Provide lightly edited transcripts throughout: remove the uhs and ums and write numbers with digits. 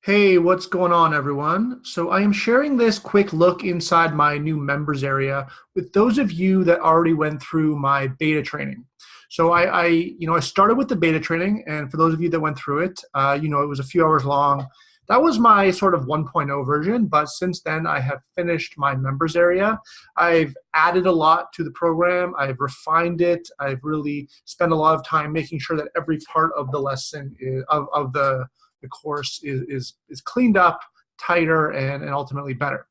Hey, what's going on, everyone? So I am sharing this quick look inside my new members area with those of you that already went through my beta training. So I started with the beta training, and for those of you that went through it, it was a few hours long. That was my sort of 1.0 version, but since then I have finished my members area. I've added a lot to the program. I've refined it. I've really spent a lot of time making sure that every part of the lesson of the course is cleaned up, tighter, and ultimately better.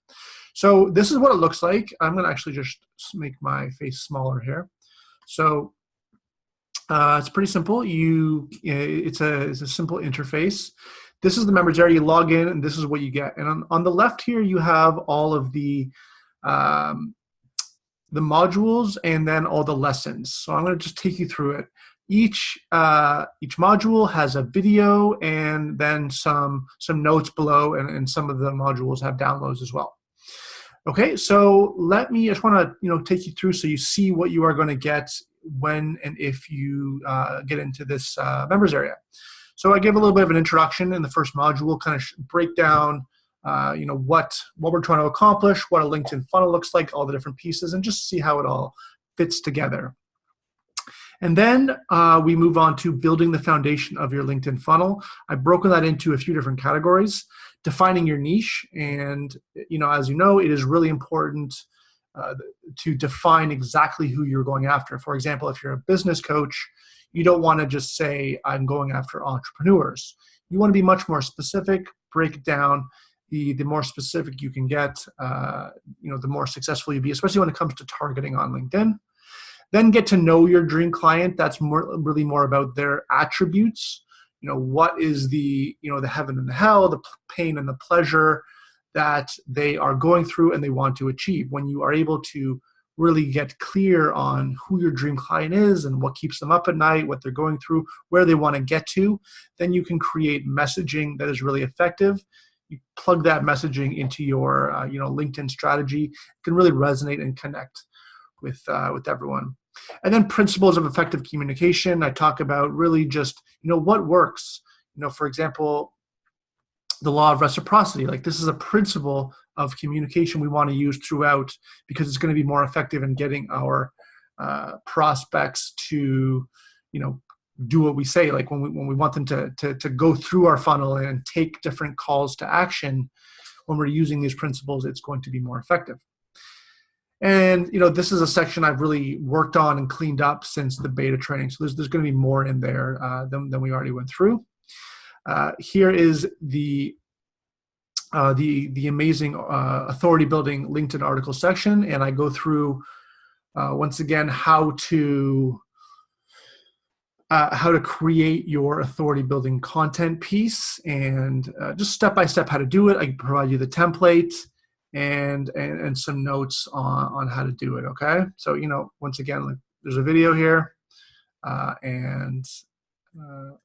So this is what it looks like. I'm going to actually just make my face smaller here. So it's pretty simple. It's a simple interface. This is the members area. You log in, and this is what you get. And on the left here, you have all of the modules and then all the lessons. So I'm going to just take you through it. Each module has a video and then some notes below, and some of the modules have downloads as well. Okay, so I just want to take you through so you see what you are going to get when and if you get into this members area. So I give a little bit of an introduction in the first module, kind of break down what we're trying to accomplish, what a LinkedIn funnel looks like, all the different pieces, and just see how it all fits together. And then we move on to building the foundation of your LinkedIn funnel. I've broken that into a few different categories. Defining your niche, and as you know, it is really important to define exactly who you're going after. For example, if you're a business coach, you don't want to just say, I'm going after entrepreneurs. You want to be much more specific, break it down. The more specific you can get, the more successful you'll be, especially when it comes to targeting on LinkedIn. Then get to know your dream client. That's really more about their attributes. What is the heaven and the hell, the pain and the pleasure that they are going through and they want to achieve. When you are able to really get clear on who your dream client is and what keeps them up at night, what they're going through, where they want to get to, then you can create messaging that is really effective. You plug that messaging into your LinkedIn strategy. It can really resonate and connect with everyone. And then principles of effective communication. I talk about really just what works. For example, the law of reciprocity. Like, this is a principle of communication we want to use throughout, because it's going to be more effective in getting our prospects to do what we say. Like when we want them to go through our funnel and take different calls to action, when we're using these principles, it's going to be more effective. And this is a section I've really worked on and cleaned up since the beta training. So there's going to be more in there than we already went through. Here is the amazing authority building LinkedIn article section, and I go through once again how to create your authority building content piece, and just step by step how to do it. I can provide you the template and some notes on how to do it. Okay, so once again, there's a video here, and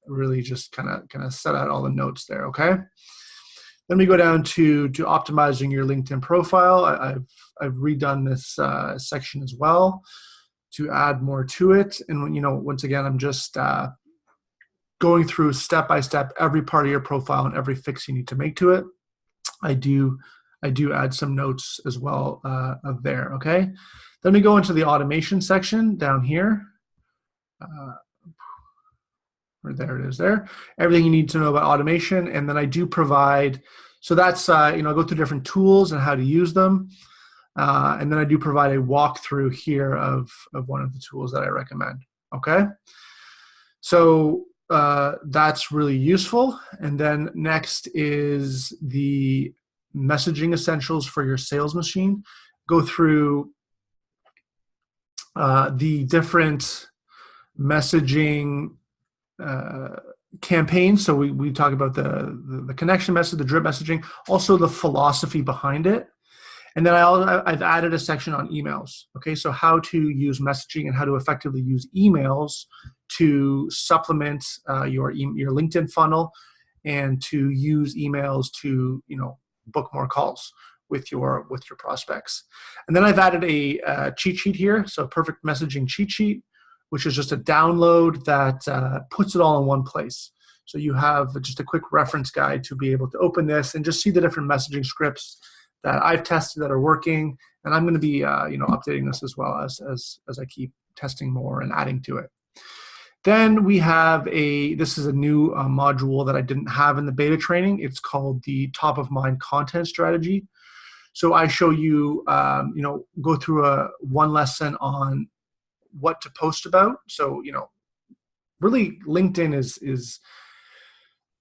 really just kind of set out all the notes there. Okay, then we go down to optimizing your LinkedIn profile. I've redone this section as well to add more to it, and once again, I'm just going through step by step every part of your profile and every fix you need to make to it. I do add some notes as well of there, okay? Then we go into the automation section down here. Or there it is there. Everything you need to know about automation, and then I do provide, so that's, I go through different tools and how to use them. And then I do provide a walkthrough here of one of the tools that I recommend, okay? So that's really useful. And then next is the messaging essentials for your sales machine. Go through the different messaging campaigns. So we talk about the connection message, the drip messaging, also the philosophy behind it. And then I've added a section on emails. Okay, so how to use messaging and how to effectively use emails to supplement your LinkedIn funnel, and to use emails to book more calls with your prospects. And then I've added a cheat sheet here, so perfect messaging cheat sheet, which is just a download that puts it all in one place. So you have just a quick reference guide to be able to open this and just see the different messaging scripts that I've tested that are working. And I'm going to be updating this as well as I keep testing more and adding to it. Then we have this is a new module that I didn't have in the beta training. It's called the top of mind content strategy. So I show you, go through one lesson on what to post about. So, really LinkedIn is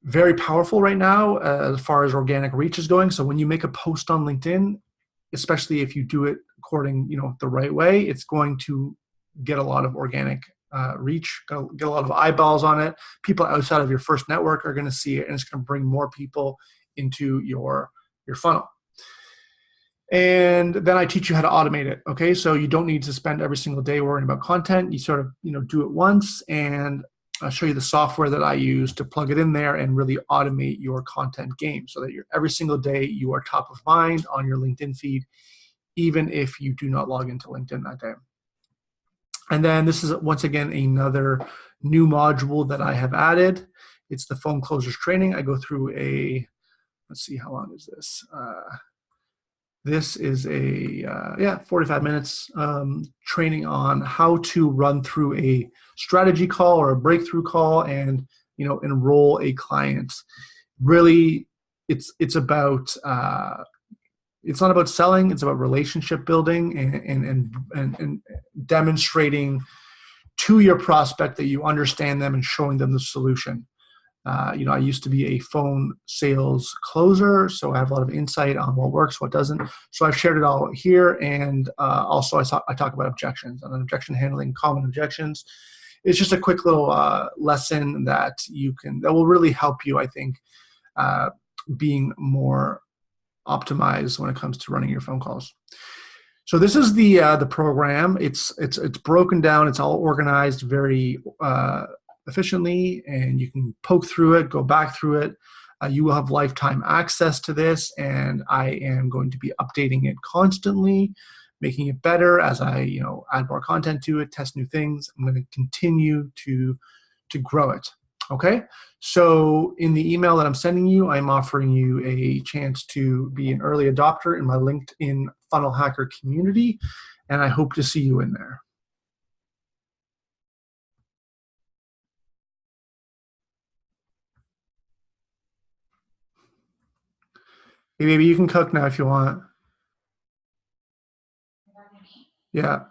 very powerful right now as far as organic reach is going. So when you make a post on LinkedIn, especially if you do it according, the right way, it's going to get a lot of organic reach, get a lot of eyeballs on it. People outside of your first network are going to see it, and it's going to bring more people into your funnel. And then I teach you how to automate it. Okay, so you don't need to spend every single day worrying about content. You sort of do it once, and I'll show you the software that I use to plug it in there and really automate your content game, so that every single day you are top of mind on your LinkedIn feed, even if you do not log into LinkedIn that day. And then this is once again another new module that I have added. It's the phone closers training. I go through let's see, how long is this? This is 45 minutes training on how to run through a strategy call or a breakthrough call and enroll a client. Really, it's about it's not about selling. It's about relationship building and demonstrating to your prospect that you understand them and showing them the solution. I used to be a phone sales closer, so I have a lot of insight on what works, what doesn't. So I've shared it all here, and also I talk about objections and objection handling, common objections. It's just a quick little lesson that will really help you, I think, being more optimized when it comes to running your phone calls. So this is the program. It's broken down. It's all organized very efficiently, and you can poke through it, go back through it. You will have lifetime access to this, and I am going to be updating it constantly, making it better as I add more content to it, test new things. I'm going to continue to grow it. Okay, so in the email that I'm sending you, I'm offering you a chance to be an early adopter in my LinkedIn Funnel Hacker community, and I hope to see you in there. Hey, baby, you can cook now if you want. Yeah.